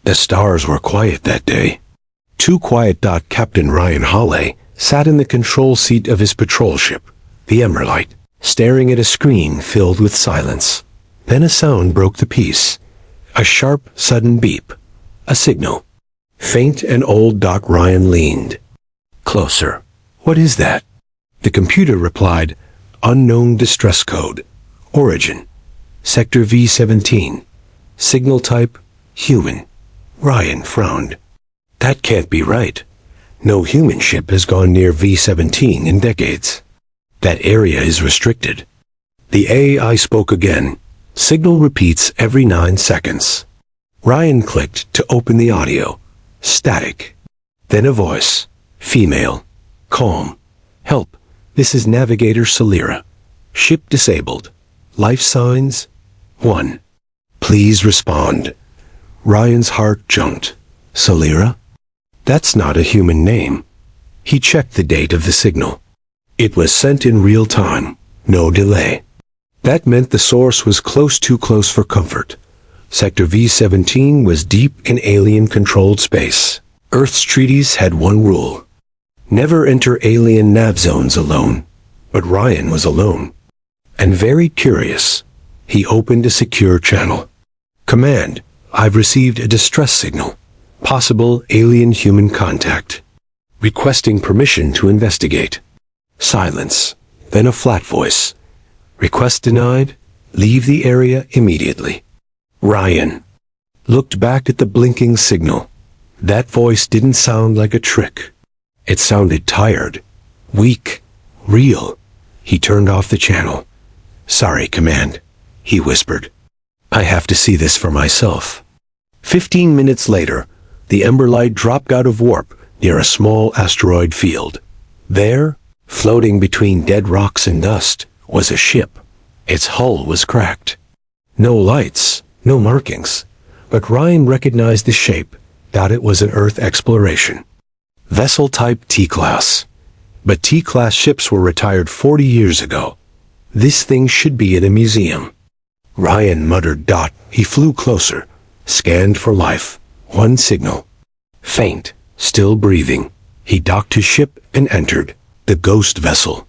The stars were quiet that day. Too quiet. Captain Ryan Hawley sat in the control seat of his patrol ship, the Emberlight, staring at a screen filled with silence. Then a sound broke the peace. A sharp, sudden beep. A signal. Faint and old. Ryan leaned closer. What is that? The computer replied, unknown distress code. Origin. Sector V-17. Signal type, human. Ryan frowned. That can't be right. No human ship has gone near V-17 in decades. That area is restricted. The AI spoke again. Signal repeats every 9 seconds. Ryan clicked to open the audio. Static. Then a voice. Female. Calm. Help. This is Navigator Salira. Ship disabled. Life signs? 1. Please respond. Ryan's heart jumped. Salira? That's not a human name. He checked the date of the signal. It was sent in real time. No delay. That meant the source was too close for comfort. Sector V-17 was deep in alien-controlled space. Earth's treaties had one rule. Never enter alien nav zones alone. But Ryan was alone. And very curious. He opened a secure channel. Command, I've received a distress signal. Possible alien-human contact. Requesting permission to investigate. Silence. Then a flat voice. Request denied. Leave the area immediately. Ryan looked back at the blinking signal. That voice didn't sound like a trick. It sounded tired, weak, real. He turned off the channel. Sorry, Command, he whispered. I have to see this for myself. 15 minutes later, the Emberlight dropped out of warp near a small asteroid field. There, floating between dead rocks and dust, was a ship. Its hull was cracked. No lights, no markings, but Ryan recognized the shape. It was an Earth exploration. Vessel type T-class. But T-class ships were retired 40 years ago. This thing should be in a museum. Ryan muttered. He flew closer, scanned for life. One signal. Faint, still breathing. He docked his ship and entered the ghost vessel.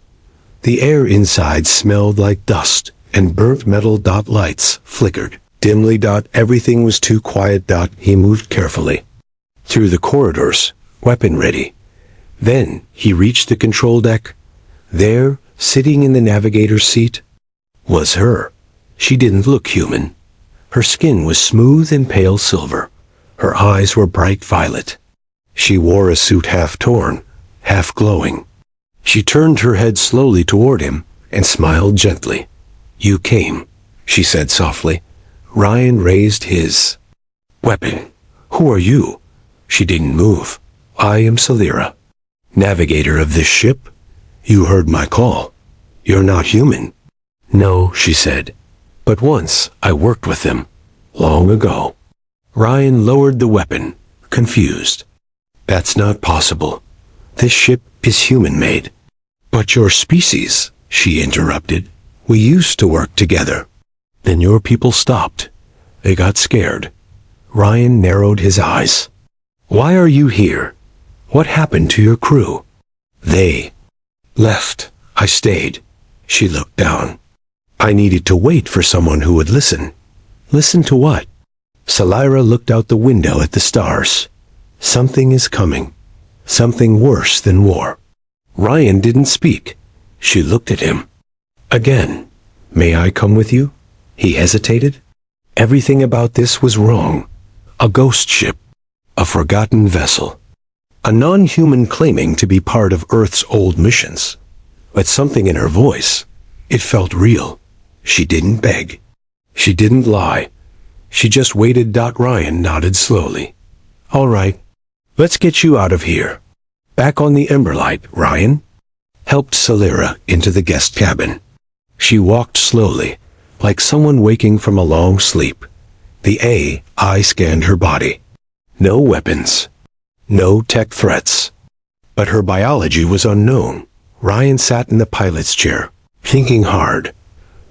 The air inside smelled like dust, and burnt metal. Lights flickered dimly. Everything was too quiet. He moved carefully through the corridors, weapon ready. Then he reached the control deck. There, sitting in the navigator's seat, was her. She didn't look human. Her skin was smooth and pale silver. Her eyes were bright violet. She wore a suit half torn, half glowing. She turned her head slowly toward him and smiled gently. You came, she said softly. Ryan raised his weapon. Who are you? She didn't move. I am Salira, navigator of this ship. You heard my call. You're not human. No, she said. But once I worked with them. Long ago. Ryan lowered the weapon, confused. That's not possible. This ship is human-made. But your species, she interrupted. We used to work together. Then your people stopped. They got scared. Ryan narrowed his eyes. Why are you here? What happened to your crew? They left. I stayed. She looked down. I needed to wait for someone who would listen. Listen to what? Salira looked out the window at the stars. Something is coming. Something worse than war. Ryan didn't speak. She looked at him. Again. May I come with you? He hesitated. Everything about this was wrong. A ghost ship. A forgotten vessel. A non-human claiming to be part of Earth's old missions. But something in her voice. It felt real. She didn't beg. She didn't lie. She just waited. Ryan nodded slowly. All right. Let's get you out of here. Back on the Emberlight, Ryan helped Salira into the guest cabin. She walked slowly, like someone waking from a long sleep. The AI scanned her body. No weapons. No tech threats. But her biology was unknown. Ryan sat in the pilot's chair, thinking hard.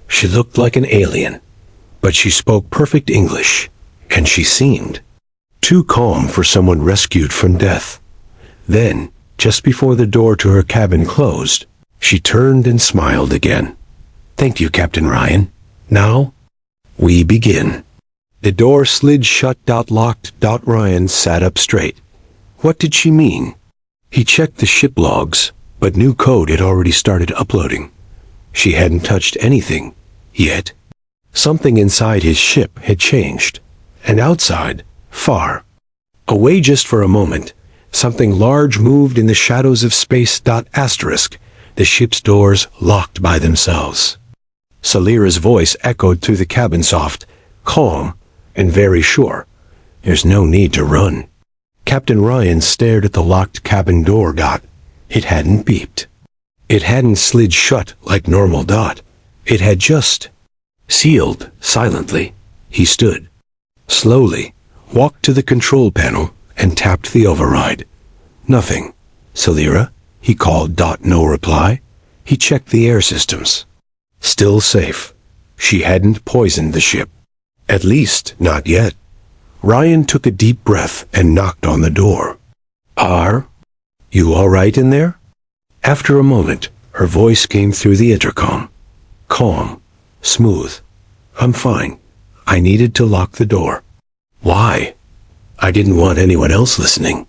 She looked like an alien, but she spoke perfect English, and she seemed too calm for someone rescued from death. Then, just before the door to her cabin closed, she turned and smiled again. "Thank you, Captain Ryan. Now, we begin." The door slid shut. Locked. Ryan sat up straight. What did she mean? He checked the ship logs, but new code had already started uploading. She hadn't touched anything, yet. Something inside his ship had changed, and outside, far away just for a moment, something large moved in the shadows of space. The ship's doors locked by themselves. Salira's voice echoed through the cabin, soft, calm, and very sure. "There's no need to run." Captain Ryan stared at the locked cabin door. It hadn't beeped. It hadn't slid shut like normal. It had just sealed silently. He stood, slowly, walked to the control panel, and tapped the override. "Nothing. Salira?" he called. No reply. He checked the air systems. Still safe. She hadn't poisoned the ship. At least, not yet. Ryan took a deep breath and knocked on the door. "Are you all right in there?" After a moment, her voice came through the intercom. Calm, smooth. "I'm fine. I needed to lock the door." "Why?" "I didn't want anyone else listening."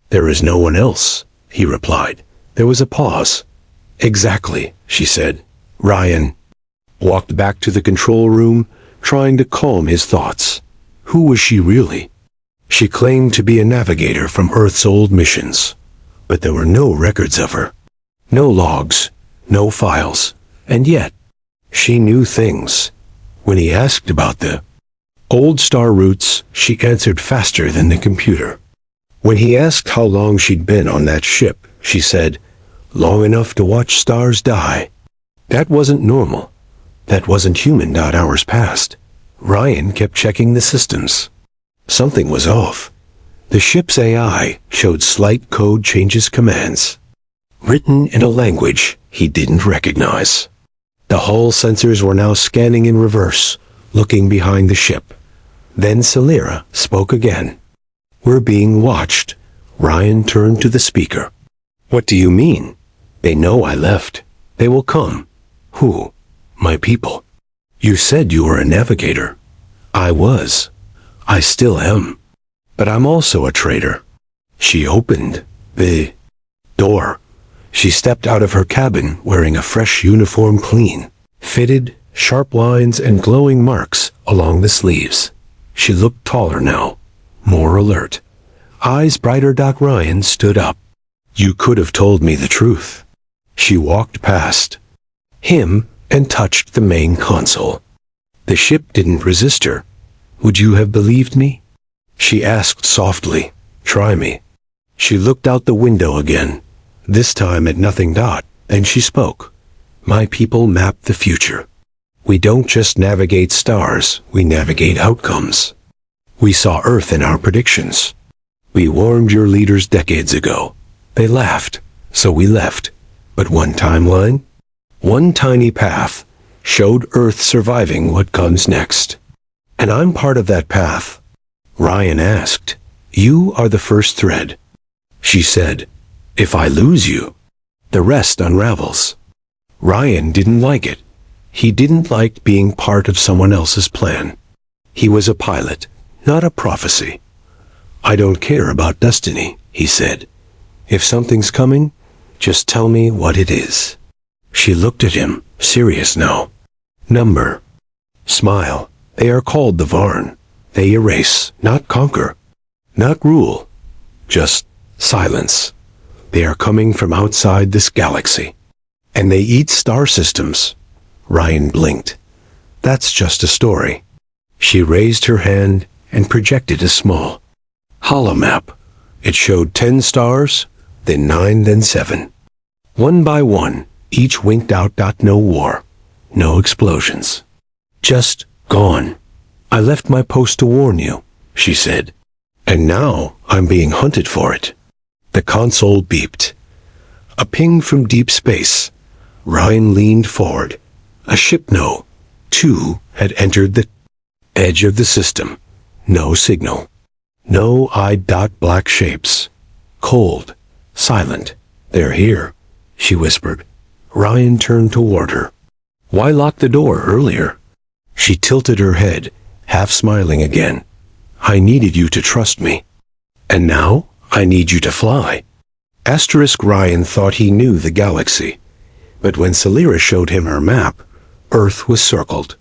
"There is no one else," he replied. There was a pause. "Exactly," she said. Ryan walked back to the control room, trying to calm his thoughts. Who was she really? She claimed to be a navigator from Earth's old missions, but there were no records of her. No logs, no files, and yet, she knew things. When he asked about the old star routes, she answered faster than the computer. When he asked how long she'd been on that ship, she said, "Long enough to watch stars die." That wasn't normal. That wasn't human. Hours passed. Ryan kept checking the systems. Something was off. The ship's AI showed slight code changes, commands, written in a language he didn't recognize. The hull sensors were now scanning in reverse, looking behind the ship. Then Salira spoke again. "We're being watched." Ryan turned to the speaker. "What do you mean?" "They know I left. They will come." "Who?" "My people." "You said you were a navigator." "I was. I still am. But I'm also a traitor." She opened the door. She stepped out of her cabin wearing a fresh uniform, clean, fitted, sharp lines and glowing marks along the sleeves. She looked taller now, more alert. Eyes brighter. Ryan stood up. "You could have told me the truth." She walked past him and touched the main console. The ship didn't resist her. "Would you have believed me?" she asked softly. "Try me." She looked out the window again, this time at nothing. And she spoke. "My people map the future. We don't just navigate stars, we navigate outcomes. We saw Earth in our predictions. We warned your leaders decades ago. They laughed, so we left. But one timeline, one tiny path, showed Earth surviving what comes next. And I'm part of that path." Ryan asked. "You are the first thread." She said, "If I lose you, the rest unravels." Ryan didn't like it. He didn't like being part of someone else's plan. He was a pilot, not a prophecy. "I don't care about destiny," he said. "If something's coming, just tell me what it is." She looked at him, serious now. "Number. Smile. They are called the Varn. They erase, not conquer. Not rule. Just silence. They are coming from outside this galaxy. And they eat star systems." Ryan blinked. "That's just a story." She raised her hand and projected a small holomap. It showed 10 stars, then 9, then 7. One by one, each winked out. No war. No explosions. Just gone. "I left my post to warn you," she said. "And now I'm being hunted for it." The console beeped. A ping from deep space. Ryan leaned forward. A ship. No. 2 had entered the edge of the system. No signal. No-eyed black shapes. Cold. Silent. "They're here," she whispered. Ryan turned toward her. "Why lock the door earlier?" She tilted her head, half smiling again. "I needed you to trust me. And now, I need you to fly." Ryan thought he knew the galaxy. But when Celira showed him her map, Earth was circled.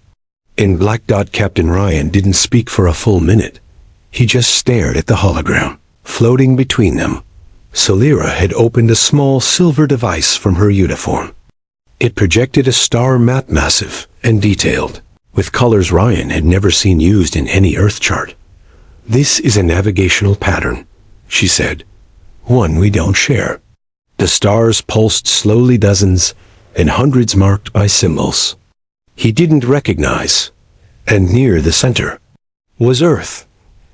In black Captain Ryan didn't speak for a full minute. He just stared at the hologram, floating between them. Celira had opened a small silver device from her uniform. It projected a star map, massive and detailed, with colors Ryan had never seen used in any Earth chart. "This is a navigational pattern," she said. "One we don't share." The stars pulsed slowly, dozens and hundreds marked by symbols he didn't recognize. And near the center was Earth,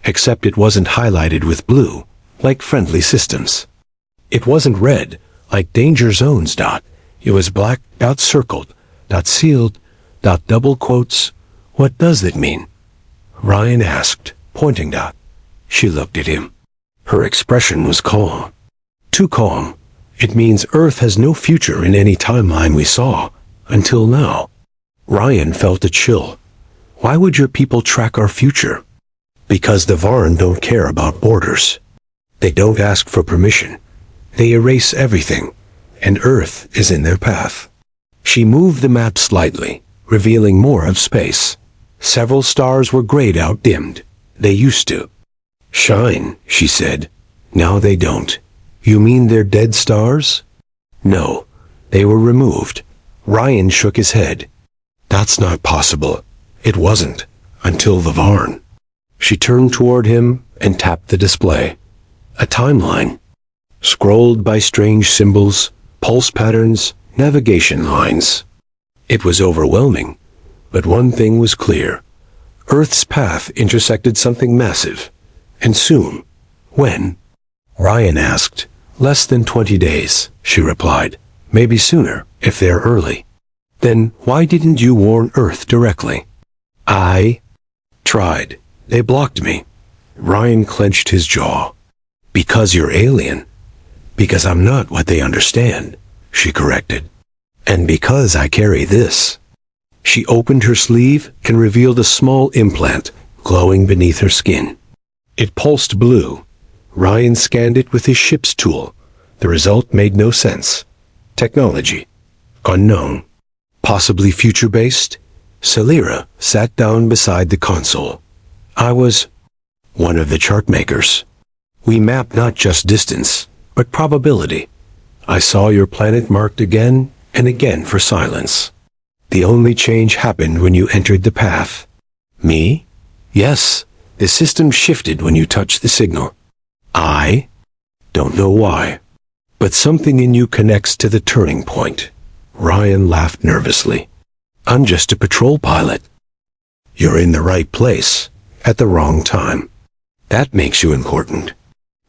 except it wasn't highlighted with blue, like friendly systems. It wasn't red, like danger zones. It was black, circled, sealed, double quotes. "What does that mean?" Ryan asked, pointing. She looked at him. Her expression was calm. Too calm. "It means Earth has no future in any timeline we saw, until now." Ryan felt a chill. "Why would your people track our future?" "Because the Varn don't care about borders. They don't ask for permission. They erase everything, and Earth is in their path." She moved the map slightly, revealing more of space. Several stars were grayed out, dimmed. "They used to shine," she said. "Now they don't." "You mean they're dead stars?" "No, they were removed." Ryan shook his head. "That's not possible." "It wasn't, until the Varn." She turned toward him and tapped the display. A timeline, scrolled by strange symbols, pulse patterns, navigation lines. It was overwhelming, but one thing was clear. Earth's path intersected something massive, and soon. "When?" Ryan asked. "Less than 20 days, she replied. "Maybe sooner, if they're early." "Then why didn't you warn Earth directly?" "I tried. They blocked me." Ryan clenched his jaw. "Because you're alien." "Because I'm not what they understand," she corrected. "And because I carry this." She opened her sleeve and revealed a small implant glowing beneath her skin. It pulsed blue. Ryan scanned it with his ship's tool. The result made no sense. Technology. Unknown. Possibly future-based? Celira sat down beside the console. "I was one of the chart makers. We map not just distance, but probability. I saw your planet marked again and again for silence. The only change happened when you entered the path." "Me?" "Yes. The system shifted when you touched the signal." "I don't know why. But something in you connects to the turning point." Ryan laughed nervously. "I'm just a patrol pilot." "You're in the right place, at the wrong time. That makes you important."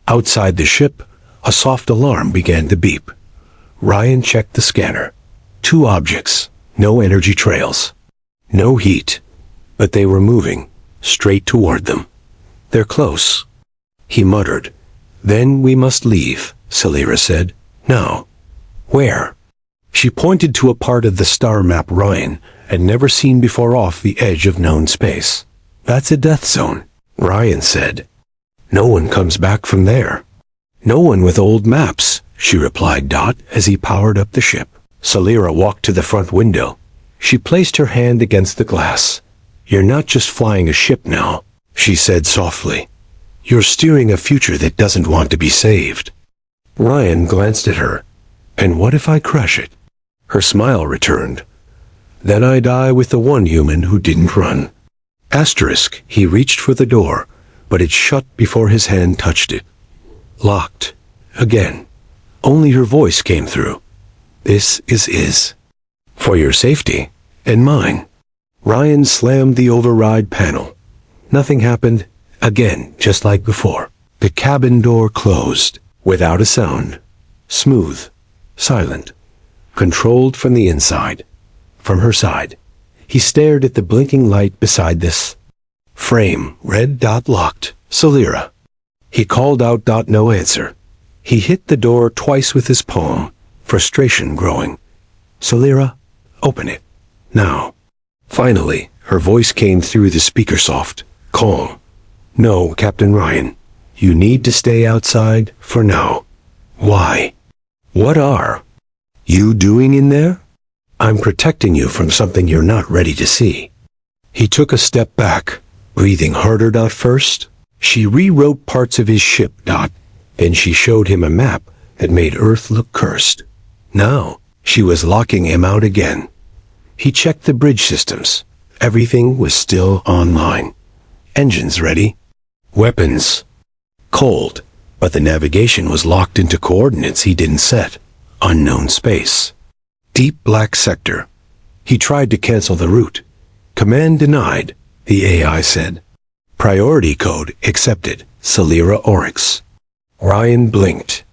Outside the ship, a soft alarm began to beep. Ryan checked the scanner. 2 objects, no energy trails. No heat, but they were moving, straight toward them. "They're close," he muttered. "Then we must leave," Celira said. "Now." "Where?" She pointed to a part of the star map Ryan had never seen before, off the edge of known space. "That's a death zone," Ryan said. "No one comes back from there." "No one with old maps," she replied, as he powered up the ship. Celira walked to the front window. She placed her hand against the glass. "You're not just flying a ship now," she said softly. "You're steering a future that doesn't want to be saved." Ryan glanced at her. "And what if I crush it?" Her smile returned. "Then I die with the one human who didn't run." He reached for the door, but it shut before his hand touched it. Locked. Again. Only her voice came through. "This is for your safety, and mine." Ryan slammed the override panel. Nothing happened. Again, just like before. The cabin door closed, without a sound. Smooth. Silent. Controlled from the inside. From her side. He stared at the blinking light beside this frame. Red dot locked. "Celira." He called out. No answer. He hit the door twice with his palm, frustration growing. Solira, open it. Now. Finally, her voice came through the speaker soft, calm. No, Captain Ryan. You need to stay outside for now. Why? What are you doing in there? I'm protecting you from something you're not ready to see. He took a step back, breathing harder. First, she rewrote parts of his ship. Then she showed him a map that made Earth look cursed. Now, she was locking him out again. He checked the bridge systems. Everything was still online. Engines ready. Weapons cold, but the navigation was locked into coordinates he didn't set. Unknown space. Deep black sector. He tried to cancel the route. Command denied, the AI said. Priority code accepted. Solira Oryx. Ryan blinked.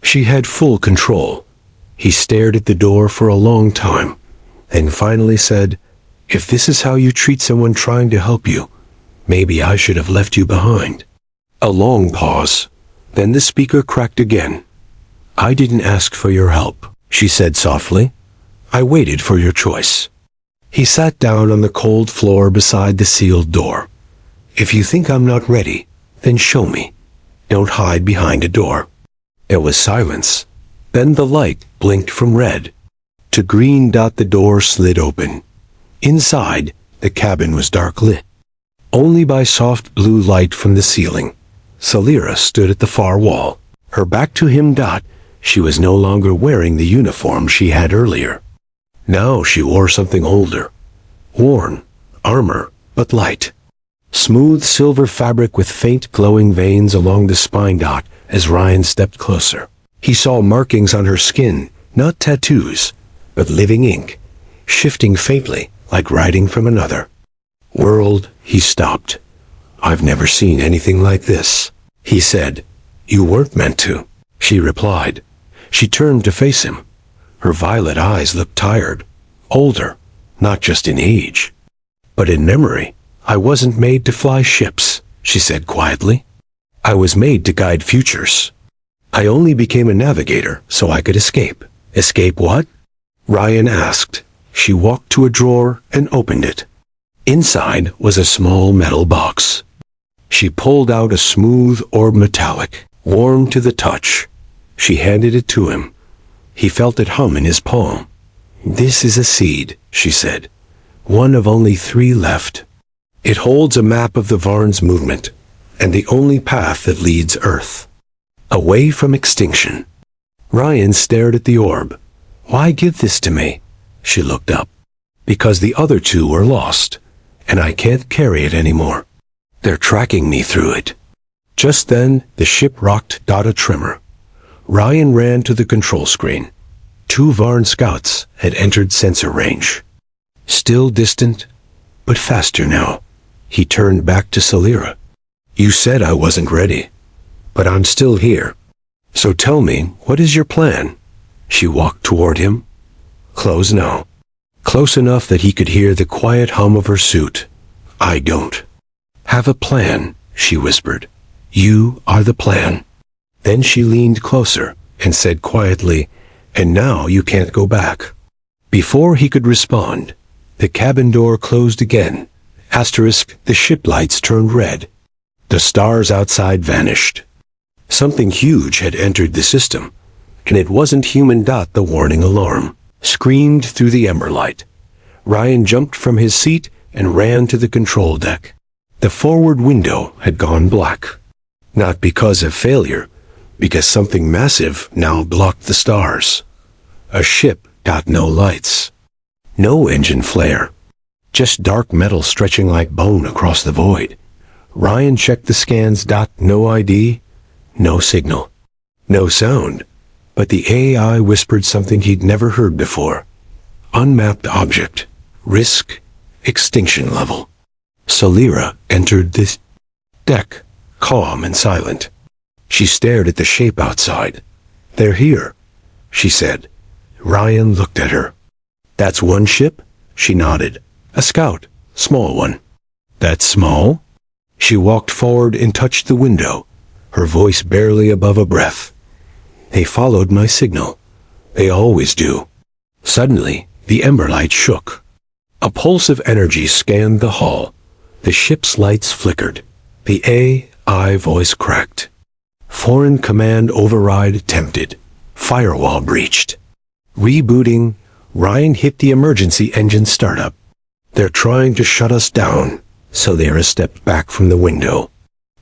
She had full control. He stared at the door for a long time, then finally said, If this is how you treat someone trying to help you, maybe I should have left you behind. A long pause. Then the speaker cracked again. I didn't ask for your help, she said softly. I waited for your choice. He sat down on the cold floor beside the sealed door. If you think I'm not ready, then show me. Don't hide behind a door. There was silence. Then the light blinked from red to green. The door slid open. Inside, the cabin was dark lit, only by soft blue light from the ceiling. Solira stood at the far wall, her back to him. She was no longer wearing the uniform she had earlier. Now she wore something older. Worn, armor, but light. Smooth silver fabric with faint glowing veins along the spine. As Ryan stepped closer, he saw markings on her skin, not tattoos, but living ink, shifting faintly like writing from another world. He stopped. I've never seen anything like this, he said. You weren't meant to, she replied. She turned to face him. Her violet eyes looked tired, older, not just in age, but in memory. I wasn't made to fly ships, she said quietly. I was made to guide futures. I only became a navigator so I could escape. Escape what? Ryan asked. She walked to a drawer and opened it. Inside was a small metal box. She pulled out a smooth orb, metallic, warm to the touch. She handed it to him. He felt it hum in his palm. This is a seed, she said. One of only 3 left. It holds a map of the Varn's movement, and the only path that leads Earth away from extinction. Ryan stared at the orb. Why give this to me? She looked up. Because the other 2 were lost, and I can't carry it anymore. They're tracking me through it. Just then, the ship rocked. A tremor. Ryan ran to the control screen. 2 Varn scouts had entered sensor range. Still distant, but faster now. He turned back to Solira. You said I wasn't ready, but I'm still here. So tell me, what is your plan? She walked toward him. Close now. Close enough that he could hear the quiet hum of her suit. I don't have a plan, she whispered. You are the plan. Then she leaned closer and said quietly, and now you can't go back. Before he could respond, the cabin door closed again. The ship lights turned red. The stars outside vanished. Something huge had entered the system, and it wasn't human. The warning alarm screamed through the ember light. Ryan jumped from his seat and ran to the control deck. The forward window had gone black. Not because of failure, because something massive now blocked the stars. A ship. No lights. No engine flare. Just dark metal stretching like bone across the void. Ryan checked the scans. No ID, no signal, no sound. But the AI whispered something he'd never heard before. Unmapped object. Risk. Extinction level. Solira entered the deck, calm and silent. She stared at the shape outside. They're here, she said. Ryan looked at her. That's one ship? She nodded. A scout, small one. That's small? She walked forward and touched the window. her voice barely above a breath. They followed my signal. They always do. Suddenly, the ember light shook. A pulse of energy scanned the hull. The ship's lights flickered. The AI voice cracked. Foreign command override attempted. Firewall breached. Rebooting, Ryan hit the emergency engine startup. They're trying to shut us down. Solara stepped back from the window.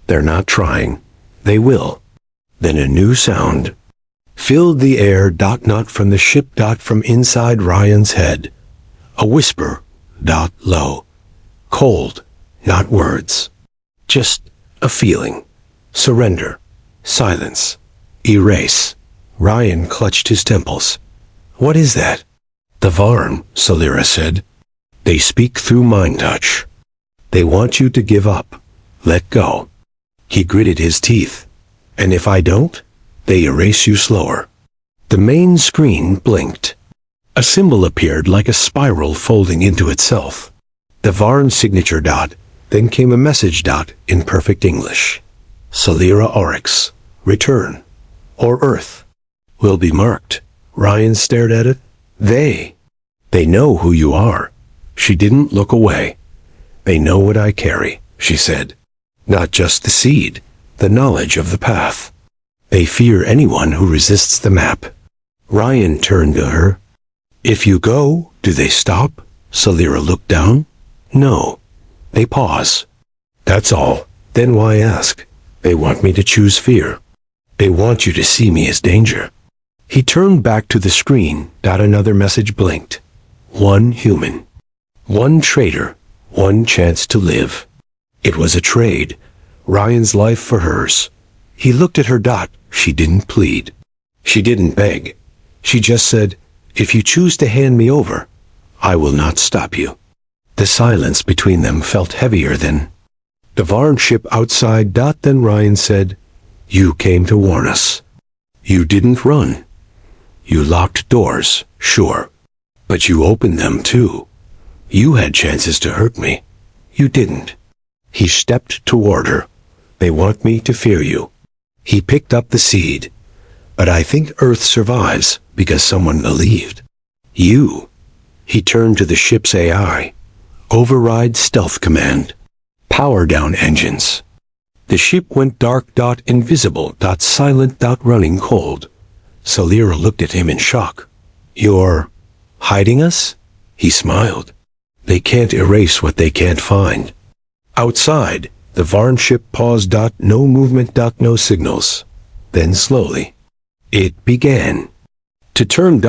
They're not trying. They will. Then a new sound filled the air. Not from the ship. From inside Ryan's head. A whisper. Low. Cold. Not words. Just a feeling. Surrender. Silence. Erase. Ryan clutched his temples. What is that? The Varn, Solara said. They speak through mind touch. They want you to give up. Let go. He gritted his teeth. And if I don't, they erase you slower. The main screen blinked. A symbol appeared like a spiral folding into itself. The Varn signature. Then came a message. In perfect English. Solara Oryx. Return. Or Earth. Will be marked. Ryan stared at it. They know who you are. She didn't look away. They know what I carry, she said. Not just the seed, the knowledge of the path. They fear anyone who resists the map. Ryan turned to her. If you go, do they stop? Solara looked down. No. They pause. That's all. Then why ask? They want me to choose fear. They want you to see me as danger. He turned back to the screen. Another message blinked. One human. One traitor. One chance to live. It was a trade. Ryan's life for hers. He looked at her. She didn't plead. She didn't beg. She just said, if you choose to hand me over, I will not stop you. The silence between them felt heavier than the Varn ship outside. Then Ryan said, you came to warn us. You didn't run. You locked doors, sure. But you opened them too. You had chances to hurt me. You didn't. He stepped toward her. They want me to fear you. He picked up the seed. But I think Earth survives because someone believed. You. He turned to the ship's AI. Override stealth command. Power down engines. The ship went dark. Invisible. Silent. Running cold. Solara looked at him in shock. You're hiding us? He smiled. They can't erase what they can't find. Outside, the Varn ship paused. No movement. No signals. Then slowly, it began to turn.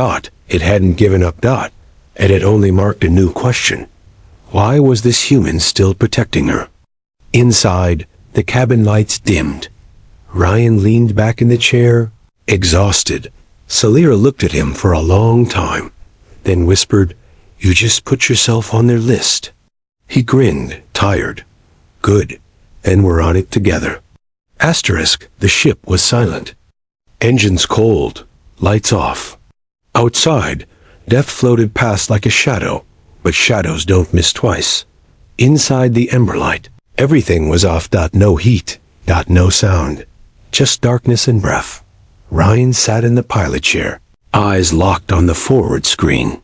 It hadn't given up. And it only marked a new question. Why was this human still protecting her? Inside, the cabin lights dimmed. Ryan leaned back in the chair, exhausted. Solara looked at him for a long time, then whispered, you just put yourself on their list. He grinned, tired. Good. Then we're on it together. Asterisk, the ship was silent. Engines cold, lights off. Outside, death floated past like a shadow, but shadows don't miss twice. Inside the ember light, everything was off. No heat. No sound. Just darkness and breath. Ryan sat in the pilot chair, eyes locked on the forward screen.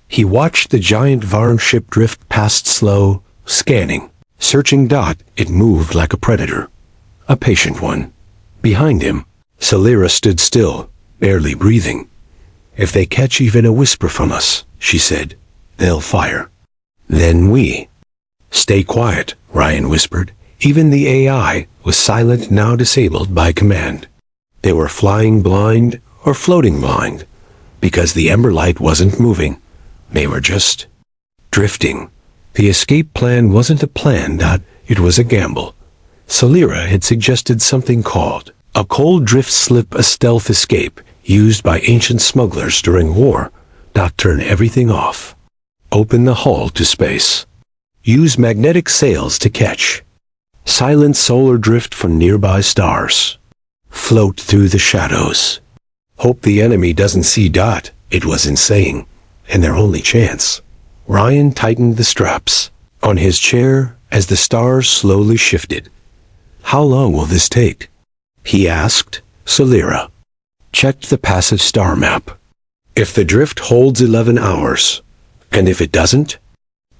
He watched the giant Varn ship drift past, slow, scanning, searching. It moved like a predator. A patient one. Behind him, Solara stood still, barely breathing. If they catch even a whisper from us, she said, they'll fire. Then we. Stay quiet, Ryan whispered. Even the AI was silent, now disabled by command. They were flying blind or floating blind, because the ember light wasn't moving. They were just drifting. The escape plan wasn't a plan. It was a gamble. Solara had suggested something called a cold drift slip, a stealth escape used by ancient smugglers during war. Turn everything off. Open the hull to space. Use magnetic sails to catch. Silent solar drift from nearby stars. Float through the shadows. Hope the enemy doesn't see. It was insane, and their only chance. Ryan tightened the straps on his chair as the stars slowly shifted. How long will this take? he asked. Celira checked the passive star map. If the drift holds 11 hours, and if it doesn't?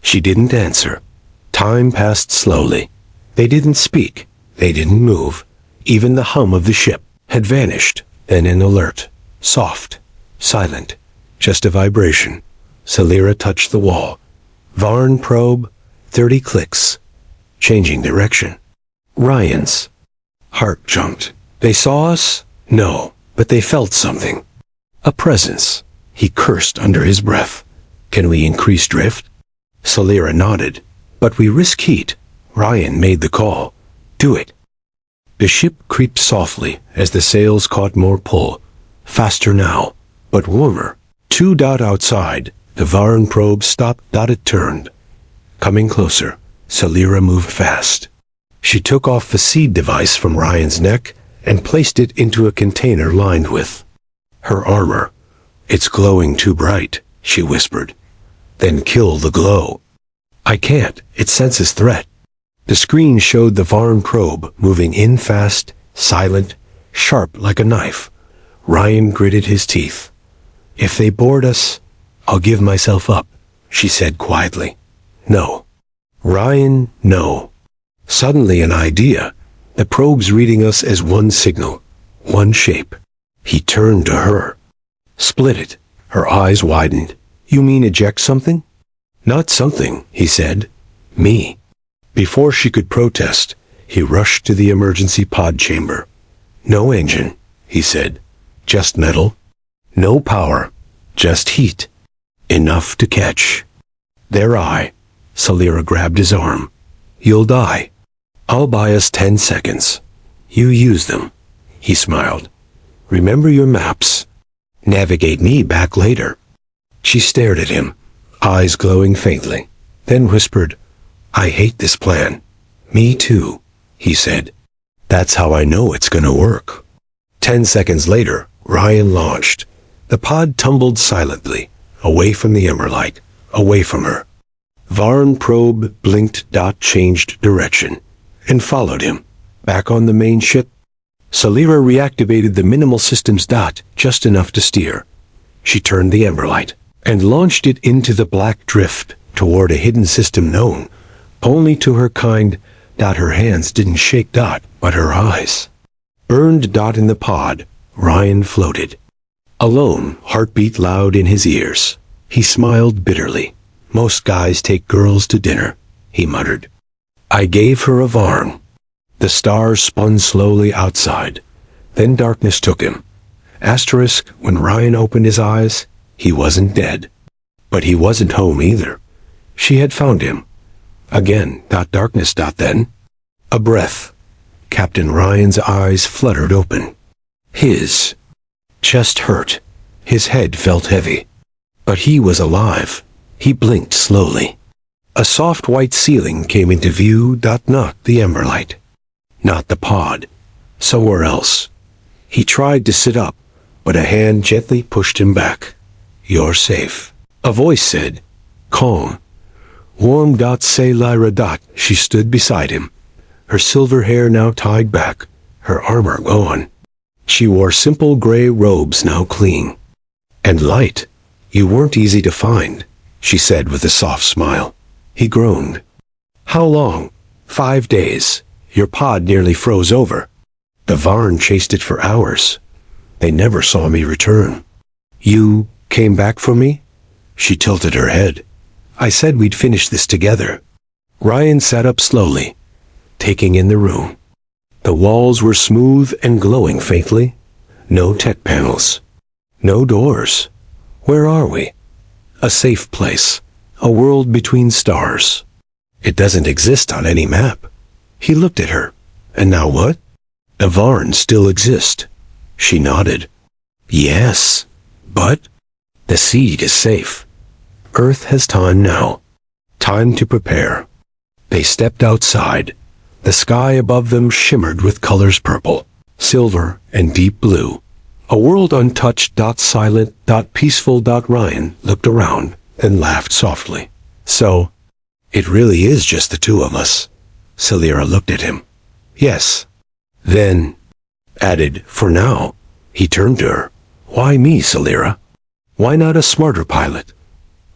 She didn't answer. Time passed slowly. They didn't speak. They didn't move. Even the hum of the ship had vanished. Then an alert. Soft. Silent. Just a vibration. Celira touched the wall. Varn probe. 30 clicks. Changing direction. Ryan's heart jumped. They saw us? No, but they felt something. A presence. He cursed under his breath. Can we increase drift? Celira nodded. But we risk heat. Ryan made the call. Do it. The ship creaked softly as the sails caught more pull. Faster now, but warmer. 2 outside. The Varn probe stopped. It turned. Coming closer. Celira moved fast. She took off the seed device from Ryan's neck and placed it into a container lined with her armor. It's glowing too bright, she whispered. Then kill the glow. I can't. It senses threat. The screen showed the Varn probe moving in fast, silent, sharp like a knife. Ryan gritted his teeth. If they board us, I'll give myself up, she said quietly. No. Ryan, no. Suddenly an idea. The probe's reading us as one signal, one shape. He turned to her. Split it. Her eyes widened. You mean eject something? Not something, he said. Me. Before she could protest, he rushed to the emergency pod chamber. No engine, he said. Just metal. No power. Just heat. Enough to catch. Their eye. Celira grabbed his arm. You'll die. I'll buy us 10 seconds. You use them. He smiled. Remember your maps. Navigate me back later. She stared at him, eyes glowing faintly, then whispered, I hate this plan. Me too, he said. That's how I know it's gonna work. 10 seconds later, Ryan launched. The pod tumbled silently, away from the Emerlight, away from her. Varn probe blinked. Changed direction, and followed him. Back on the main ship, Celira reactivated the minimal systems. Just enough to steer. She turned the Emberlight and launched it into the black drift toward a hidden system known only to her kind. Her hands didn't shake. But her eyes burned. In the pod, Ryan floated. Alone, heartbeat loud in his ears. He smiled bitterly. Most guys take girls to dinner, he muttered. I gave her a Varn. The stars spun slowly outside. Then darkness took him. Asterisk, when Ryan opened his eyes, he wasn't dead. But he wasn't home either. She had found him. Again. Darkness. Then. A breath. Captain Ryan's eyes fluttered open. His chest hurt. His head felt heavy. But he was alive. He blinked slowly. A soft white ceiling came into view. Not the Emberlight. Not the pod. Somewhere else. He tried to sit up, but a hand gently pushed him back. You're safe. A voice said, calm. Warm. Say Lyra. She stood beside him, her silver hair now tied back, her armor gone. She wore simple gray robes now clean. And light. You weren't easy to find, she said with a soft smile. He groaned. How long? 5 days. Your pod nearly froze over. The Varn chased it for hours. They never saw me return. You came back for me? She tilted her head. I said we'd finish this together. Ryan sat up slowly, taking in the room. The walls were smooth and glowing faintly. No tech panels. No doors. Where are we? A safe place. A world between stars. It doesn't exist on any map. He looked at her. And now what? The Varn still exist. She nodded. Yes, but the seed is safe. Earth has time now. Time to prepare. They stepped outside. The sky above them shimmered with colors purple, silver, and deep blue. A world untouched. Silent. Peaceful. Ryan looked around and laughed softly. So, it really is just the two of us. Celira looked at him. Yes. Then, Added, for now. He turned to her. Why me, Salira? Why not a smarter pilot?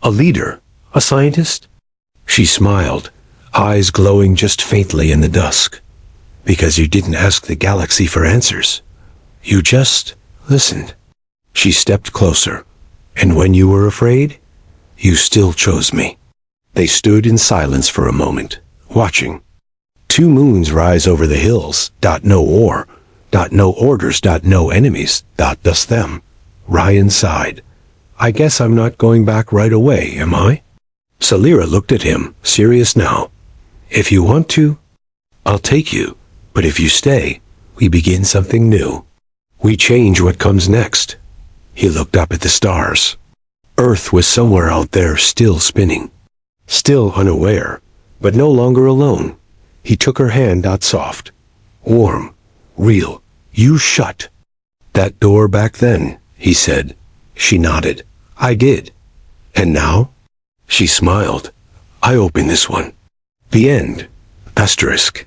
A leader? A scientist? She smiled, eyes glowing just faintly in the dusk. Because you didn't ask the galaxy for answers. You just listened. She stepped closer. And when you were afraid, you still chose me. They stood in silence for a moment, watching. 2 moons rise over the hills. No war. No orders. No enemies. Thus them. Ryan sighed. I guess I'm not going back right away, am I? Salira looked at him, serious now. If you want to, I'll take you. But if you stay, we begin something new. We change what comes next. He looked up at the stars. Earth was somewhere out there still spinning. Still unaware, but no longer alone. He took her hand out soft. Warm. Real. You shut that door back then, he said. She nodded. I did. And now? She smiled. I open this one. The end. Asterisk.